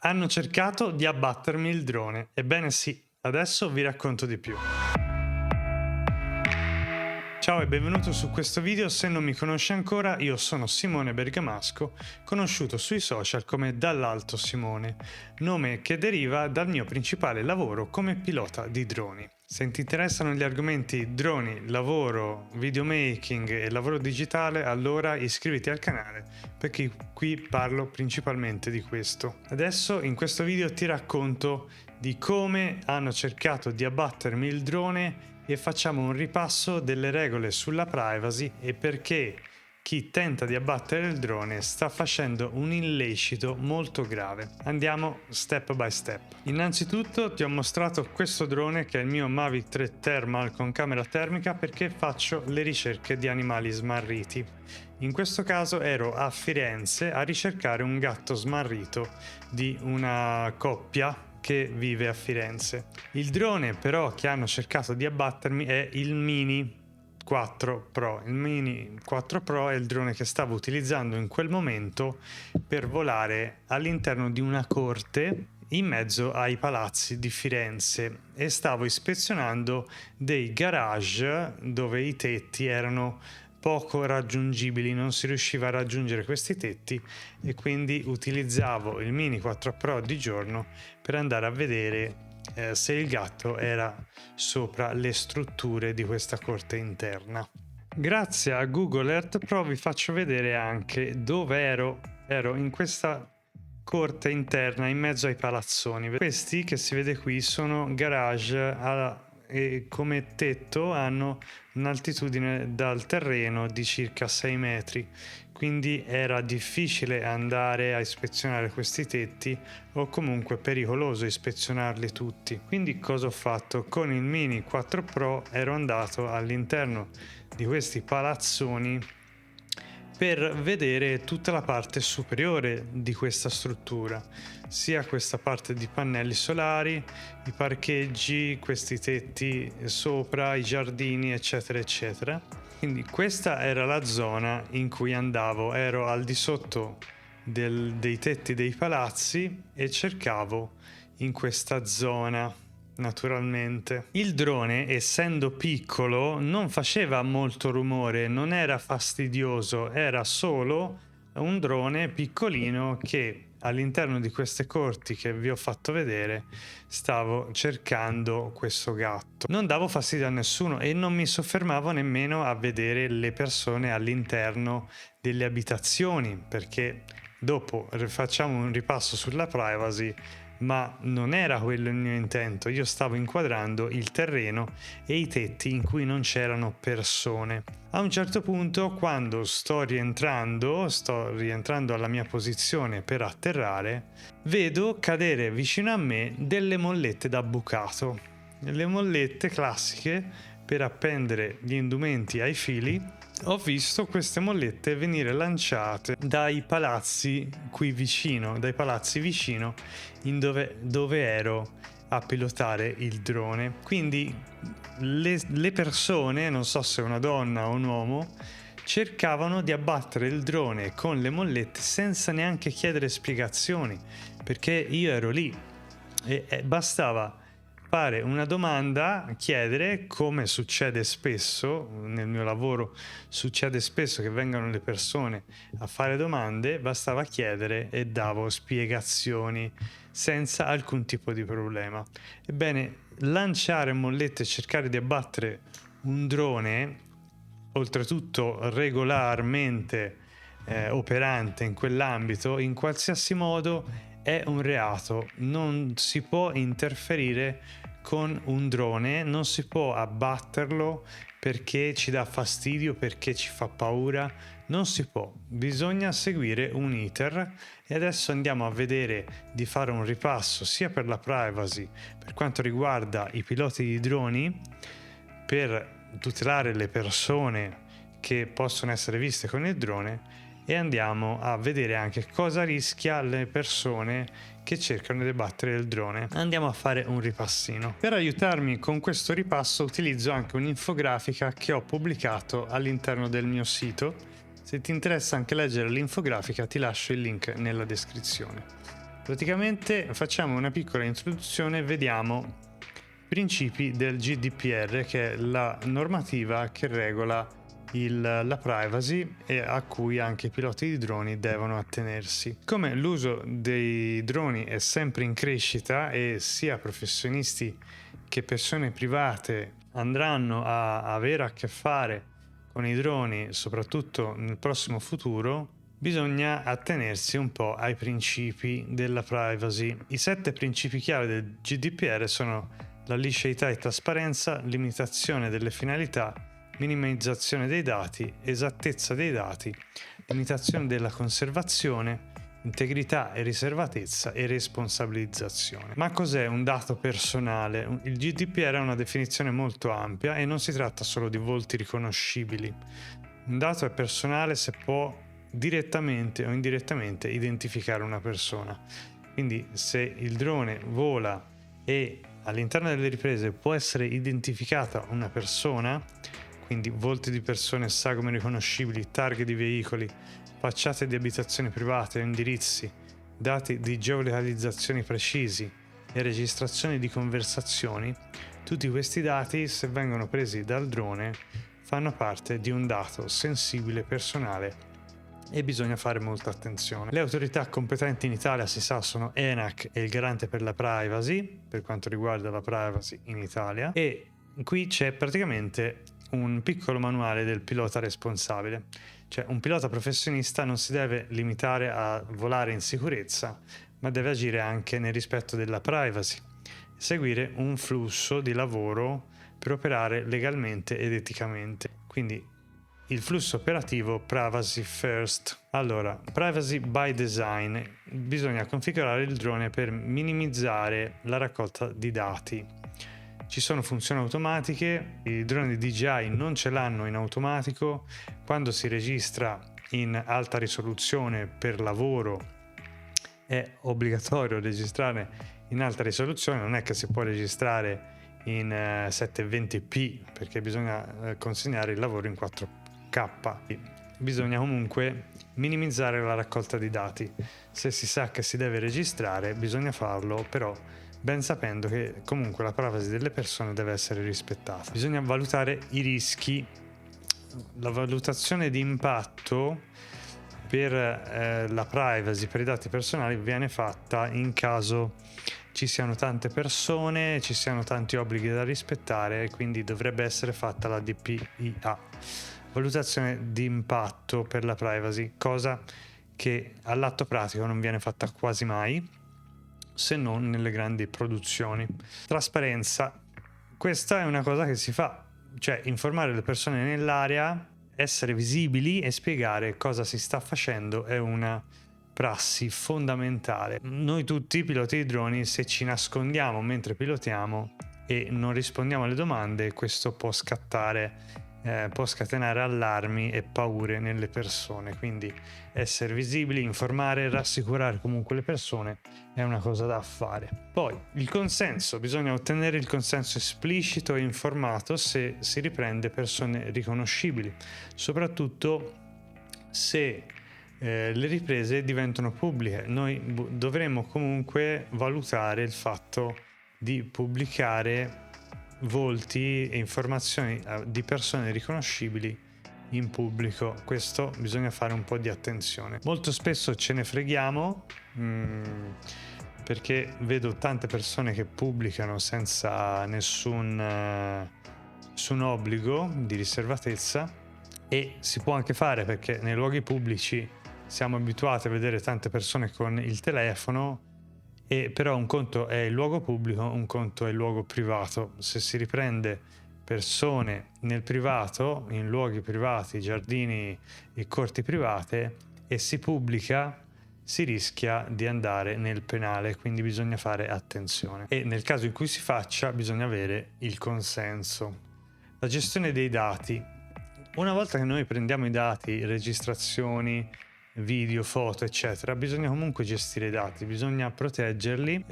Hanno cercato di abbattermi il drone. Ebbene sì, adesso vi racconto di più. Ciao e benvenuto su questo video. Se non mi conosci ancora, io sono Simone Bergamasco, conosciuto sui social come Dall'Alto Simone, nome che deriva dal mio principale lavoro come pilota di droni. Se ti interessano gli argomenti droni, lavoro, videomaking e lavoro digitale, allora iscriviti al canale perché qui parlo principalmente di questo. Adesso in questo video ti racconto di come hanno cercato di abbattermi il drone e facciamo un ripasso delle regole sulla privacy e perché chi tenta di abbattere il drone sta facendo un illecito molto grave. Andiamo step by step. Innanzitutto ti ho mostrato questo drone che è il mio Mavic 3 Thermal con camera termica perché faccio le ricerche di animali smarriti. In questo caso ero a Firenze a ricercare un gatto smarrito di una coppia che vive a Firenze. Il drone però che hanno cercato di abbattermi è il Mini 4 Pro. Il Mini 4 Pro è il drone che stavo utilizzando in quel momento per volare all'interno di una corte in mezzo ai palazzi di Firenze e stavo ispezionando dei garage dove i tetti erano poco raggiungibili, non si riusciva a raggiungere questi tetti e quindi utilizzavo il Mini 4 Pro di giorno per andare a vedere se il gatto era sopra le strutture di questa corte interna. Grazie a Google Earth Pro vi faccio vedere anche dove ero in questa corte interna in mezzo ai palazzoni. Questi che si vede qui sono garage e come tetto hanno un'altitudine dal terreno di circa 6 metri, quindi era difficile andare a ispezionare questi tetti o comunque pericoloso ispezionarli tutti. Quindi cosa ho fatto? Con il Mini 4 Pro ero andato all'interno di questi palazzoni per vedere tutta la parte superiore di questa struttura, sia questa parte di pannelli solari, i parcheggi, questi tetti sopra, i giardini, eccetera, eccetera. Quindi questa era la zona in cui andavo, ero al di sotto dei tetti dei palazzi e cercavo in questa zona. Naturalmente. Il drone, essendo piccolo, non faceva molto rumore, non era fastidioso, era solo un drone piccolino che all'interno di queste corti che vi ho fatto vedere stavo cercando questo gatto. Non davo fastidio a nessuno e non mi soffermavo nemmeno a vedere le persone all'interno delle abitazioni, perché dopo facciamo un ripasso sulla privacy, ma non era quello il mio intento. Io stavo inquadrando il terreno e i tetti in cui non c'erano persone. A un certo punto, quando sto rientrando alla mia posizione per atterrare, vedo cadere vicino a me delle mollette da bucato, le mollette classiche per appendere gli indumenti ai fili. Ho visto queste mollette venire lanciate dai palazzi qui vicino, dove ero a pilotare il drone. Quindi le persone, non so se una donna o un uomo, cercavano di abbattere il drone con le mollette senza neanche chiedere spiegazioni, perché io ero lì e bastava fare una domanda, chiedere, come succede spesso nel mio lavoro, succede spesso che vengano le persone a fare domande, bastava chiedere e davo spiegazioni senza alcun tipo di problema. Ebbene, lanciare mollette e cercare di abbattere un drone, oltretutto regolarmente operante in quell'ambito, in qualsiasi modo è un reato. Non si può interferire con un drone, non si può abbatterlo perché ci dà fastidio, perché ci fa paura, non si può, bisogna seguire un iter e adesso andiamo a vedere di fare un ripasso sia per la privacy per quanto riguarda i piloti di droni, per tutelare le persone che possono essere viste con il drone, e andiamo a vedere anche cosa rischia le persone che cercano di abbattere il drone. Andiamo a fare un ripassino. Per aiutarmi con questo ripasso utilizzo anche un'infografica che ho pubblicato all'interno del mio sito. Se ti interessa anche leggere l'infografica ti lascio il link nella descrizione. Praticamente facciamo una piccola introduzione e vediamo i principi del GDPR, che è la normativa che regola la privacy e a cui anche i piloti di droni devono attenersi. Come l'uso dei droni è sempre in crescita e sia professionisti che persone private andranno a avere a che fare con i droni, soprattutto nel prossimo futuro, bisogna attenersi un po' ai principi della privacy. I 7 principi chiave del GDPR sono la liceità e trasparenza, limitazione delle finalità, minimizzazione dei dati, esattezza dei dati, limitazione della conservazione, integrità e riservatezza e responsabilizzazione. Ma cos'è un dato personale? Il GDPR ha una definizione molto ampia e non si tratta solo di volti riconoscibili. Un dato è personale se può direttamente o indirettamente identificare una persona. Quindi se il drone vola e all'interno delle riprese può essere identificata una persona, quindi volti di persone, sagome riconoscibili, targhe di veicoli, facciate di abitazioni private, indirizzi, dati di geolocalizzazioni precisi e registrazioni di conversazioni, tutti questi dati, se vengono presi dal drone, fanno parte di un dato sensibile personale e bisogna fare molta attenzione. Le autorità competenti in Italia, si sa, sono ENAC e il Garante per la Privacy, per quanto riguarda la privacy in Italia, e qui c'è praticamente un piccolo manuale del pilota responsabile. Cioè, un pilota professionista non si deve limitare a volare in sicurezza, ma deve agire anche nel rispetto della privacy, seguire un flusso di lavoro per operare legalmente ed eticamente. Quindi il flusso operativo privacy first. Allora, privacy by design. Bisogna configurare il drone per minimizzare la raccolta di dati. Ci sono funzioni automatiche, i droni DJI non ce l'hanno in automatico. Quando si registra in alta risoluzione per lavoro è obbligatorio registrare in alta risoluzione, non è che si può registrare in 720p perché bisogna consegnare il lavoro in 4K. Bisogna comunque minimizzare la raccolta di dati. Se si sa che si deve registrare, bisogna farlo, però ben sapendo che comunque la privacy delle persone deve essere rispettata. Bisogna valutare i rischi. La valutazione di impatto per la privacy, per i dati personali, viene fatta in caso ci siano tante persone, ci siano tanti obblighi da rispettare, e quindi dovrebbe essere fatta la DPIA, valutazione di impatto per la privacy, cosa che all'atto pratico non viene fatta quasi mai, se non nelle grandi produzioni. Trasparenza, questa è una cosa che si fa, cioè informare le persone nell'area, essere visibili e spiegare cosa si sta facendo è una prassi fondamentale. Noi tutti piloti di droni, se ci nascondiamo mentre pilotiamo e non rispondiamo alle domande, questo può scatenare allarmi e paure nelle persone. Quindi essere visibili, informare, rassicurare comunque le persone è una cosa da fare. Poi il consenso, bisogna ottenere il consenso esplicito e informato se si riprende persone riconoscibili, soprattutto se le riprese diventano pubbliche. Noi dovremo comunque valutare il fatto di pubblicare volti e informazioni di persone riconoscibili in pubblico. Questo bisogna fare un po' di attenzione. Molto spesso ce ne freghiamo perché vedo tante persone che pubblicano senza nessun obbligo di riservatezza, e si può anche fare perché nei luoghi pubblici siamo abituati a vedere tante persone con il telefono, e però un conto è il luogo pubblico, un conto è il luogo privato. Se si riprende persone nel privato, in luoghi privati, giardini e corti private, e si pubblica, si rischia di andare nel penale, quindi bisogna fare attenzione. E nel caso in cui si faccia, bisogna avere il consenso. La gestione dei dati. Una volta che noi prendiamo i dati, registrazioni, video, foto, eccetera, bisogna comunque gestire i dati, bisogna proteggerli,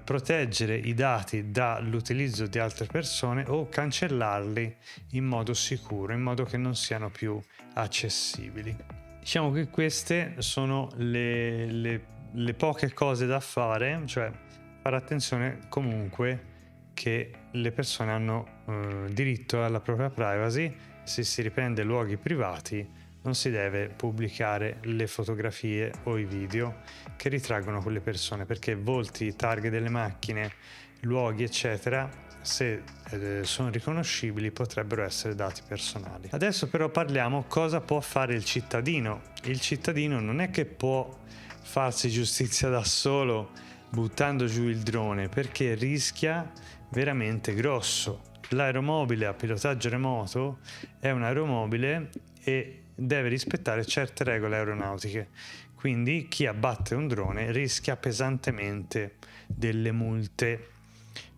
proteggere i dati dall'utilizzo di altre persone o cancellarli in modo sicuro, in modo che non siano più accessibili. Diciamo che queste sono le le poche cose da fare, cioè fare attenzione comunque che le persone hanno diritto alla propria privacy. Se si riprende luoghi privati non si deve pubblicare le fotografie o i video che ritraggono quelle persone, perché volti, targhe delle macchine, luoghi eccetera, se sono riconoscibili, potrebbero essere dati personali. Adesso però parliamo cosa può fare il cittadino. Il cittadino non è che può farsi giustizia da solo buttando giù il drone, perché rischia veramente grosso. L'aeromobile a pilotaggio remoto è un aeromobile e deve rispettare certe regole aeronautiche, quindi chi abbatte un drone rischia pesantemente delle multe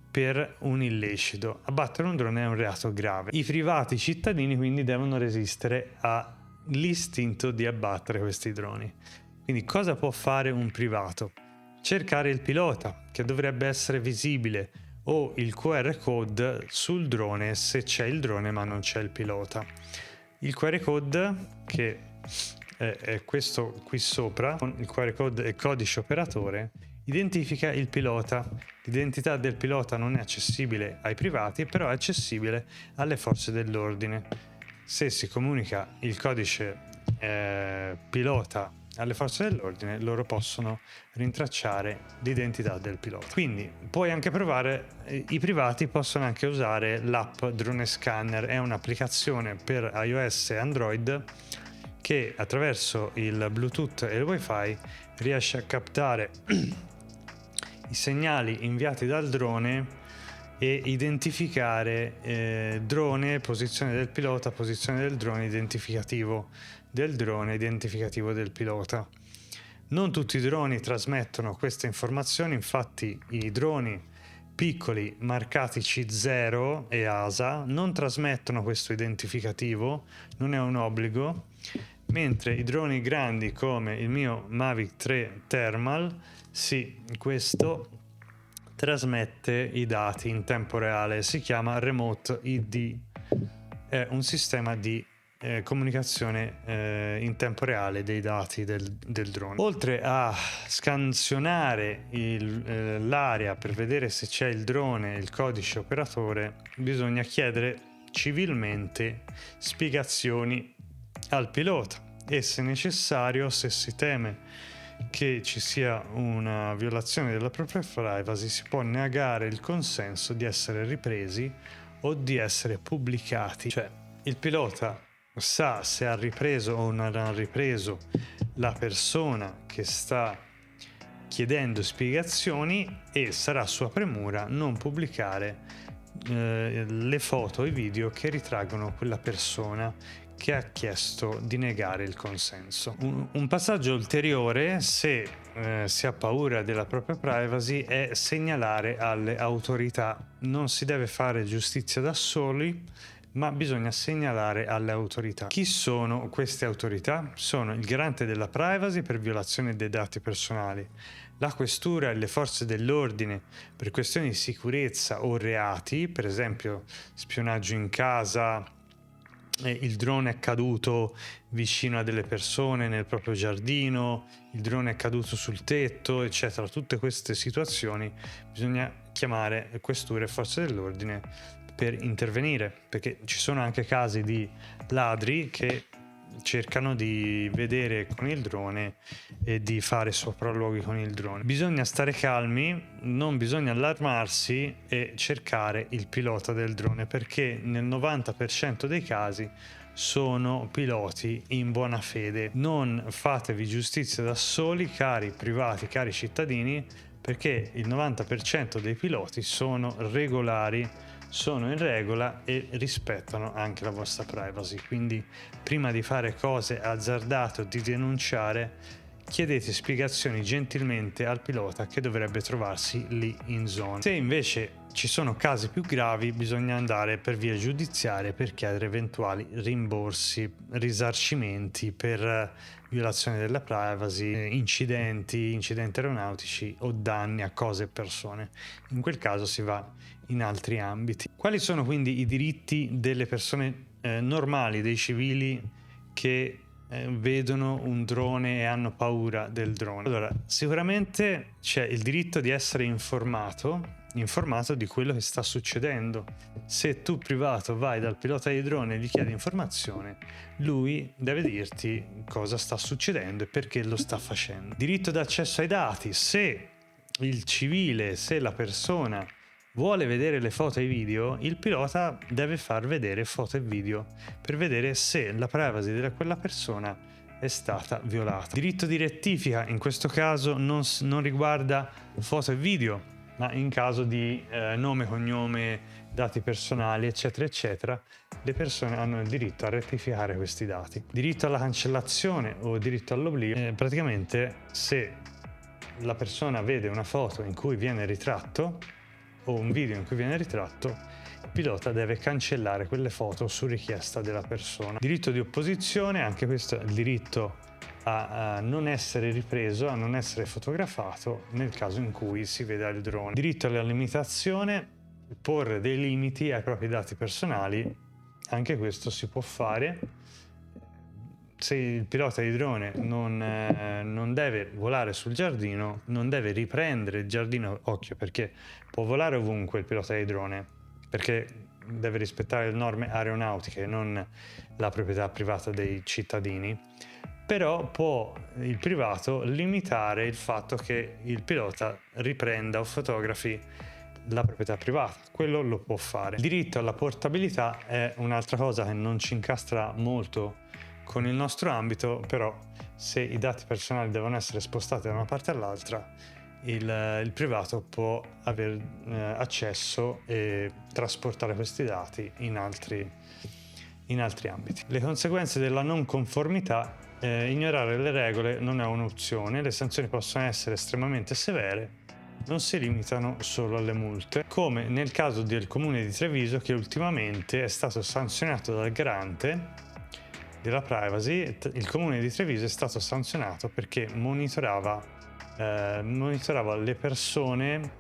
per un illecito. Abbattere un drone è un reato grave. I privati cittadini quindi devono resistere all'istinto di abbattere questi droni. Quindi cosa può fare un privato? Cercare il pilota, che dovrebbe essere visibile, o il QR code sul drone se c'è il drone ma non c'è il pilota. Il QR code, che è questo qui sopra, il QR code e codice operatore, identifica il pilota. L'identità del pilota non è accessibile ai privati, però è accessibile alle forze dell'ordine. Se si comunica il codice pilota alle forze dell'ordine, loro possono rintracciare l'identità del pilota. Quindi puoi anche provare, i privati possono anche usare l'app Drone Scanner, è un'applicazione per iOS e Android che attraverso il Bluetooth e il Wi-Fi riesce a captare i segnali inviati dal drone e identificare drone, posizione del pilota, posizione del drone, identificativo del drone, identificativo del pilota. Non tutti i droni trasmettono queste informazioni, infatti i droni piccoli marcati C0 e ASA non trasmettono questo identificativo, non è un obbligo, mentre i droni grandi come il mio Mavic 3 Thermal, sì, questo trasmette i dati in tempo reale, si chiama Remote ID, è un sistema di comunicazione in tempo reale dei dati del drone. Oltre a scansionare l'area per vedere se c'è il drone e il codice operatore, bisogna chiedere civilmente spiegazioni al pilota e, se necessario, se si teme che ci sia una violazione della propria privacy, si può negare il consenso di essere ripresi o di essere pubblicati. Cioè, il pilota sa se ha ripreso o non ha ripreso la persona che sta chiedendo spiegazioni e sarà sua premura non pubblicare le foto e i video che ritraggono quella persona che ha chiesto di negare il consenso. Un passaggio ulteriore, se si ha paura della propria privacy, è segnalare alle autorità. Non si deve fare giustizia da soli, ma bisogna segnalare alle autorità. Chi sono queste autorità? Sono il garante della privacy per violazione dei dati personali, la questura e le forze dell'ordine per questioni di sicurezza o reati, per esempio spionaggio in casa, il drone è caduto vicino a delle persone nel proprio giardino, il drone è caduto sul tetto, eccetera. Tutte queste situazioni bisogna chiamare questure e forze dell'ordine per intervenire, perché ci sono anche casi di ladri che cercano di vedere con il drone e di fare sopralluoghi con il drone. Bisogna stare calmi, non bisogna allarmarsi e cercare il pilota del drone, perché nel 90% dei casi sono piloti in buona fede. Non fatevi giustizia da soli, cari privati, cari cittadini, perché il 90% dei piloti sono regolari, sono in regola e rispettano anche la vostra privacy. Quindi prima di fare cose azzardate o di denunciare, chiedete spiegazioni gentilmente al pilota che dovrebbe trovarsi lì in zona. Se invece ci sono casi più gravi, bisogna andare per via giudiziaria per chiedere eventuali rimborsi, risarcimenti per violazione della privacy, incidenti aeronautici o danni a cose e persone. In quel caso si va in altri ambiti. Quali sono quindi i diritti delle persone normali, dei civili che vedono un drone e hanno paura del drone. Allora, sicuramente c'è il diritto di essere informato di quello che sta succedendo. Se tu privato vai dal pilota di drone e gli chiedi informazione, lui deve dirti cosa sta succedendo e perché lo sta facendo. Diritto d'accesso ai dati: se il civile, se la persona vuole vedere le foto e i video, il pilota deve far vedere foto e video per vedere se la privacy di quella persona è stata violata. Diritto di rettifica in questo caso non riguarda foto e video, ma in caso di nome, cognome, dati personali, eccetera, eccetera, le persone hanno il diritto a rettificare questi dati. Diritto alla cancellazione o diritto all'oblio: praticamente se la persona vede una foto in cui viene ritratto o un video in cui viene ritratto, il pilota deve cancellare quelle foto su richiesta della persona. Diritto di opposizione: anche questo è il diritto a non essere ripreso, a non essere fotografato nel caso in cui si veda il drone. Diritto alla limitazione: porre dei limiti ai propri dati personali, anche questo si può fare. Se il pilota di drone non deve volare sul giardino, non deve riprendere il giardino, occhio, perché può volare ovunque il pilota di drone, perché deve rispettare le norme aeronautiche, non la proprietà privata dei cittadini, però può il privato limitare il fatto che il pilota riprenda o fotografi la proprietà privata. Quello lo può fare. Il diritto alla portabilità è un'altra cosa che non ci incastra molto con il nostro ambito, però se i dati personali devono essere spostati da una parte all'altra, il privato può avere accesso e trasportare questi dati in altri ambiti. Le conseguenze della non conformità: ignorare le regole non è un'opzione, le sanzioni possono essere estremamente severe, non si limitano solo alle multe, come nel caso del comune di Treviso, che ultimamente è stato sanzionato dal garante della privacy. Il comune di Treviso è stato sanzionato perché monitorava le persone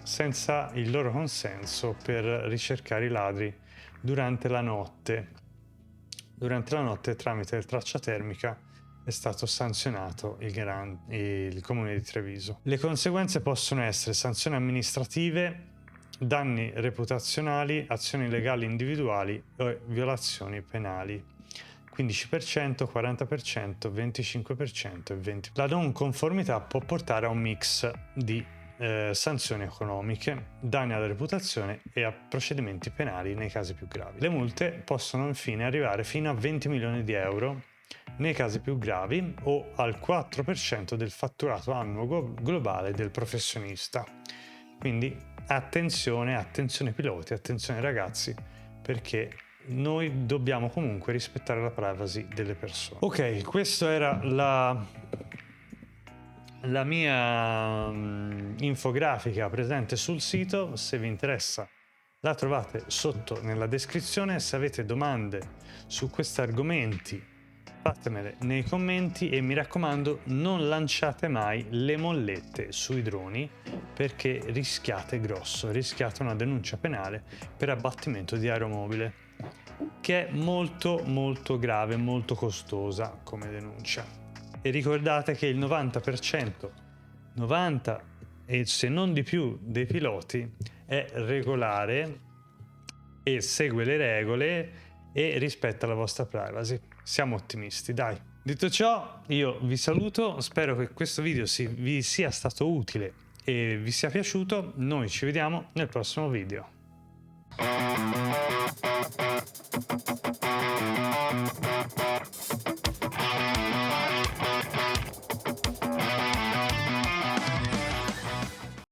senza il loro consenso per ricercare i ladri durante la notte. Tramite il traccia termica è stato sanzionato il comune di Treviso. Le conseguenze possono essere sanzioni amministrative, danni reputazionali, azioni legali individuali o violazioni penali. 15%, 40%, 25% e 20%. La non conformità può portare a un mix di sanzioni economiche, danni alla reputazione e a procedimenti penali nei casi più gravi. Le multe possono infine arrivare fino a 20 milioni di euro nei casi più gravi o al 4% del fatturato annuo globale del professionista. Quindi attenzione piloti, attenzione ragazzi, perché noi dobbiamo comunque rispettare la privacy delle persone. Ok, questa era la mia infografica presente sul sito. Se vi interessa la trovate sotto nella descrizione. Se avete domande su questi argomenti fatemele nei commenti e mi raccomando non lanciate mai le mollette sui droni, perché rischiate grosso, rischiate una denuncia penale per abbattimento di aeromobile, che è molto molto grave, molto costosa come denuncia. E ricordate che il 90% e se non di più dei piloti è regolare e segue le regole e rispetta la vostra privacy. Siamo ottimisti, dai. Detto ciò, io vi saluto, spero che questo video vi sia stato utile e vi sia piaciuto. Noi ci vediamo nel prossimo video.